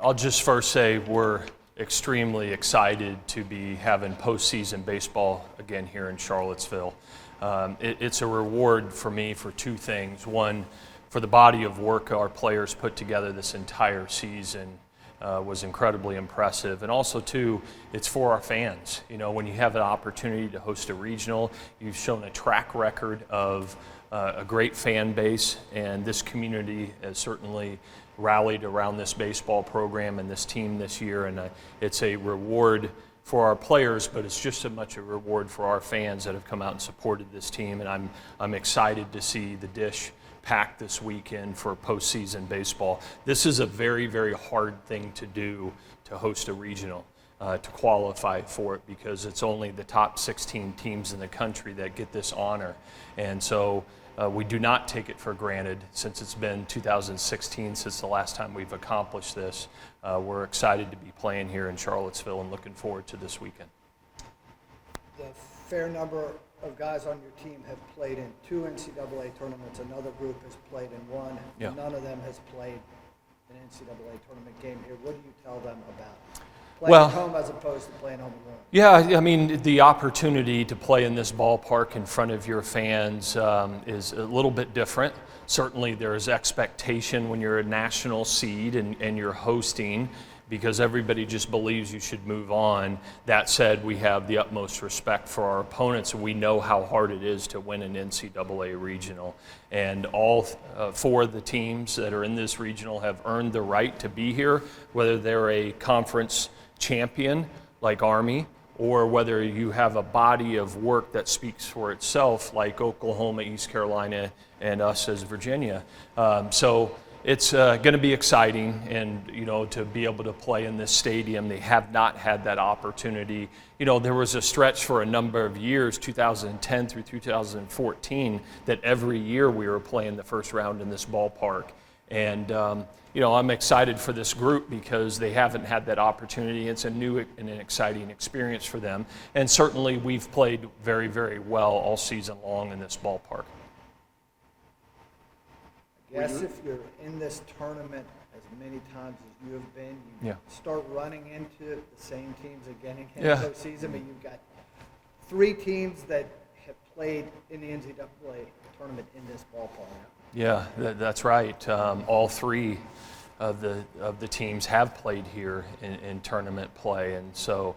I'll just first say we're extremely excited to be having postseason baseball again here in Charlottesville. It's a reward for me for two things. One, for the body of work our players put together this entire season was incredibly impressive. And also, two, it's for our fans. You know, when you have an opportunity to host a regional, you've shown a track record of a great fan base, and this community has certainly rallied around this baseball program and this team this year, and it's a reward for our players, but it's just as much a reward for our fans that have come out and supported this team, and I'm excited to see the Dish packed this weekend for postseason baseball. This is a very, very hard thing to do, to host a regional, to qualify for it, because it's only the top 16 teams in the country that get this honor, and so we do not take it for granted. Since it's been 2016 since the last time we've accomplished this, we're excited to be playing here in Charlottesville and looking forward to this weekend. The fair number of guys on your team have played in 2 NCAA tournaments. Another group has played in 1. Yeah. None of them has played an NCAA tournament game here. What do you tell them about playing at home as opposed to playing on the road? Yeah, I mean, the opportunity to play in this ballpark in front of your fans is a little bit different. Certainly there's expectation when you're a national seed and you're hosting, because everybody just believes you should move on. That said, we have the utmost respect for our opponents, and we know how hard it is to win an NCAA regional. And all 4 of the teams that are in this regional have earned the right to be here, whether they're a conference champion like Army, or whether you have a body of work that speaks for itself like Oklahoma, East Carolina, and us as Virginia. So it's going to be exciting, and you know, to be able to play in this stadium. They have not had that opportunity. You know, there was a stretch for a number of years, 2010 through 2014, that every year we were playing the first round in this ballpark. And you know, I'm excited for this group because they haven't had that opportunity. It's a new and an exciting experience for them. And certainly we've played very, very well all season long in this ballpark. I guess if you're in this tournament as many times as you have been, you start running into the same teams again in the postseason. I mean, you've got 3 teams that have played in the NCAA tournament in this ballpark. Yeah, that's right. All 3 of the teams have played here in tournament play, and so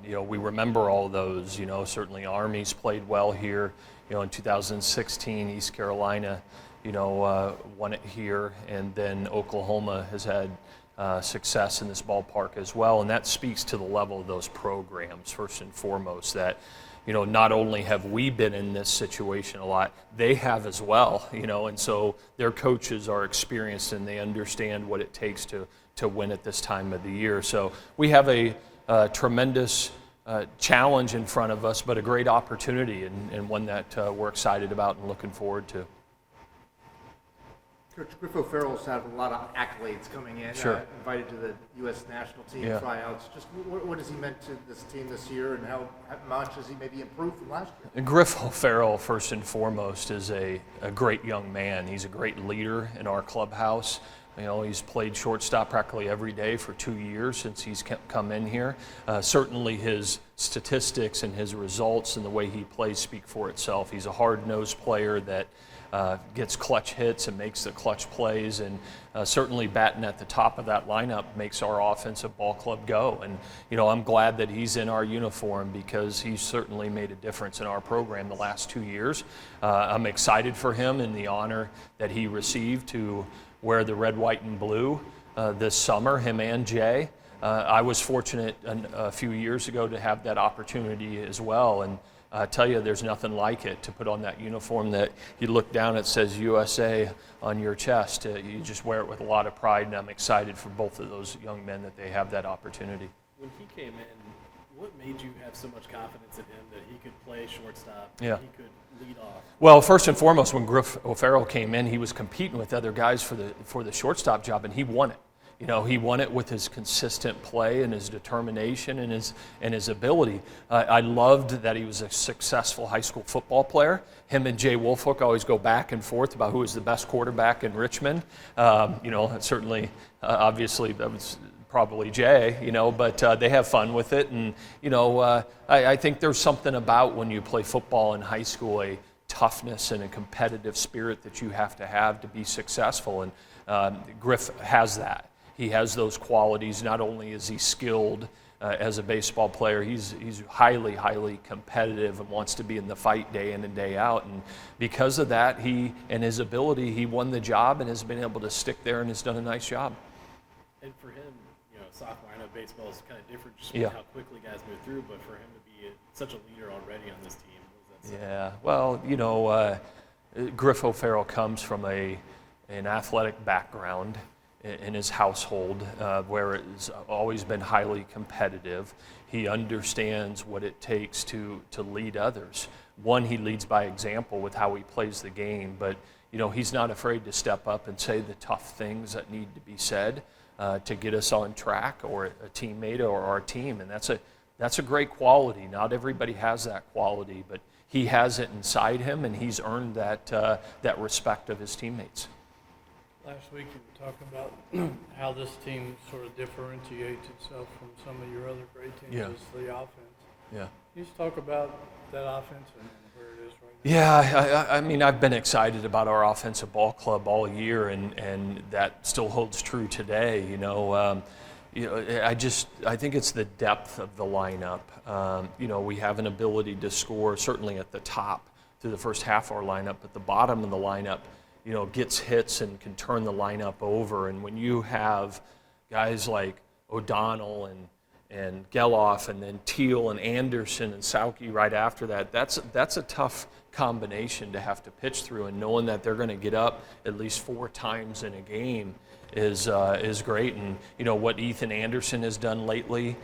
you know, we remember all those. You know, certainly Army's played well here. You know, in 2016, East Carolina, you know, won it here, and then Oklahoma has had success in this ballpark as well, and that speaks to the level of those programs first and foremost. That, you know, not only have we been in this situation a lot, they have as well, you know, and so their coaches are experienced and they understand what it takes to win at this time of the year. So we have a tremendous challenge in front of us, but a great opportunity, and one that we're excited about and looking forward to. Coach Griff O'Farrell's had a lot of accolades coming in, Sure. Invited to the U.S. national team tryouts. Just what has he meant to this team this year, and how much has he maybe improved from last year? And Griff O'Farrell, first and foremost, is a great young man. He's a great leader in our clubhouse. You know, he's played shortstop practically every day for 2 years since he's come in here. Certainly his statistics and his results and the way he plays speak for itself. He's a hard-nosed player that gets clutch hits and makes the clutch plays, and certainly batting at the top of that lineup makes our offensive ball club go. And you know, I'm glad that he's in our uniform because he's certainly made a difference in our program the last 2 years. I'm excited for him and the honor that he received to wear the red, white, and blue this summer, him and Jay. I was fortunate a few years ago to have that opportunity as well, and I tell you, there's nothing like it to put on that uniform that you look down, it says USA on your chest. You just wear it with a lot of pride, and I'm excited for both of those young men that they have that opportunity. When he came in, what made you have so much confidence in him that he could play shortstop, Yeah. he could lead off? Well, first and foremost, when Griff O'Farrell came in, he was competing with other guys for the shortstop job, and he won it. You know, he won it with his consistent play and his determination and his ability. I loved that he was a successful high school football player. Him and Jay Wolfolk always go back and forth about who is the best quarterback in Richmond. You know, certainly, obviously, that was probably Jay, but they have fun with it. And, I think there's something about when you play football in high school, a toughness and a competitive spirit that you have to be successful. And Griff has that. He has those qualities. Not only is he skilled as a baseball player, he's highly, highly competitive and wants to be in the fight day in and day out. And because of that, he and his ability, he won the job and has been able to stick there and has done a nice job. And for him, sophomore, I know baseball is kind of different just Yeah. how quickly guys move through, but for him to be such a leader already on this team, what does that say? Yeah, well, Griff O'Farrell comes from an athletic background in his household where it's always been highly competitive. He understands what it takes to lead others. One, he leads by example with how he plays the game, but he's not afraid to step up and say the tough things that need to be said to get us on track, or a teammate or our team, and that's a great quality. Not everybody has that quality, but he has it inside him, and he's earned that respect of his teammates. Last week you were talking about how this team sort of differentiates itself from some of your other great teams, Yeah. is the offense. Yeah. Can you just talk about that offense and where it is right now? Yeah, I mean, I've been excited about our offensive ball club all year, and that still holds true today. I think it's the depth of the lineup. We have an ability to score certainly at the top through the first half of our lineup, but the bottom of the lineup, gets hits and can turn the lineup over. And when you have guys like O'Donnell and Geloff, and then Teal and Anderson and Sauke right after that, that's a tough combination to have to pitch through, and knowing that they're going to get up at least 4 times in a game is great. And what Ethan Anderson has done lately,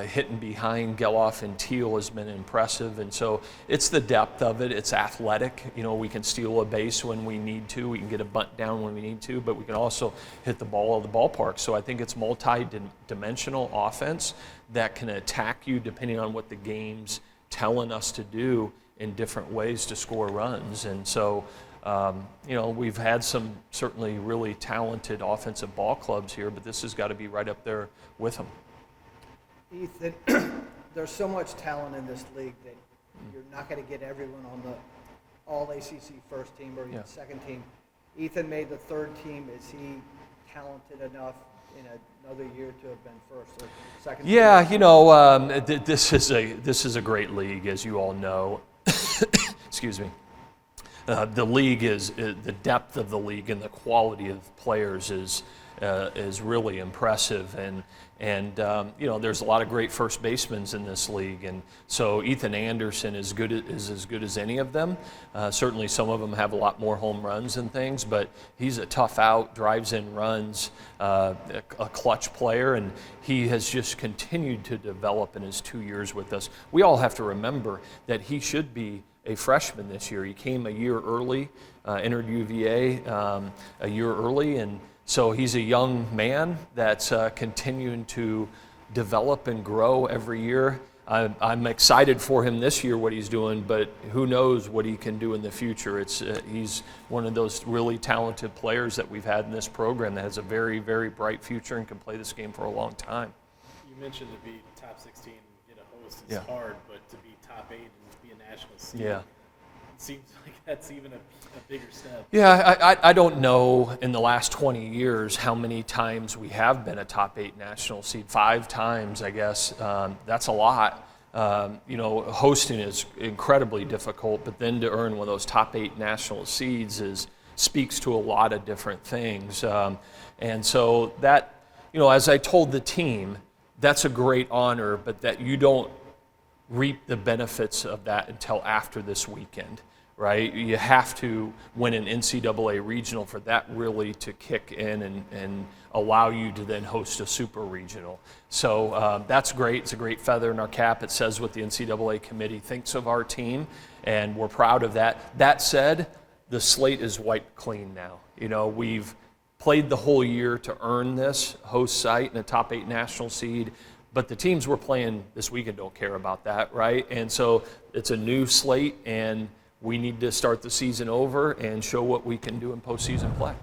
hitting behind Geloff and Teal, has been impressive. And so it's the depth of it. It's athletic. We can steal a base when we need to. We can get a bunt down when we need to, but we can also hit the ball out of the ballpark. So I think it's multi-dimensional offense that can attack you depending on what the game's telling us to do in different ways to score runs. And so we've had some certainly really talented offensive ball clubs here, but this has got to be right up there with them. Ethan, there's so much talent in this league that you're not going to get everyone on the All-ACC first team or even second team. Ethan made the third team. Is he talented enough in another year to have been first or second? Yeah, this is a great league, as you all know. Excuse me. The league is the depth of the league and the quality of players is really impressive, and there's a lot of great first basemen in this league, and so Ethan Anderson is as good as any of them. Certainly, some of them have a lot more home runs and things, but he's a tough out, drives in runs, a clutch player, and he has just continued to develop in his 2 years with us. We all have to remember that he should be a freshman this year. He came a year early, entered UVA a year early, and so he's a young man that's continuing to develop and grow every year. I'm excited for him this year, what he's doing, but who knows what he can do in the future. He's one of those really talented players that we've had in this program that has a very, very bright future and can play this game for a long time. You mentioned to be top 16 and get a host is hard, but to be top 8 and be a national seed, it seems like that's even a bigger step. Yeah, I don't know in the last 20 years how many times we have been a top 8 national seed. 5 times, I guess. That's a lot. Hosting is incredibly difficult, but then to earn one of those top 8 national seeds speaks to a lot of different things. And so that, as I told the team, that's a great honor, but that you don't reap the benefits of that until after this weekend, right? You have to win an NCAA regional for that really to kick in and allow you to then host a super regional. So that's great. It's a great feather in our cap. It says what the NCAA committee thinks of our team, and we're proud of that. That said, the slate is wiped clean now. We've played the whole year to earn this host site and a top 8 national seed, but the teams we're playing this weekend don't care about that, right? And so it's a new slate, and we need to start the season over and show what we can do in postseason play.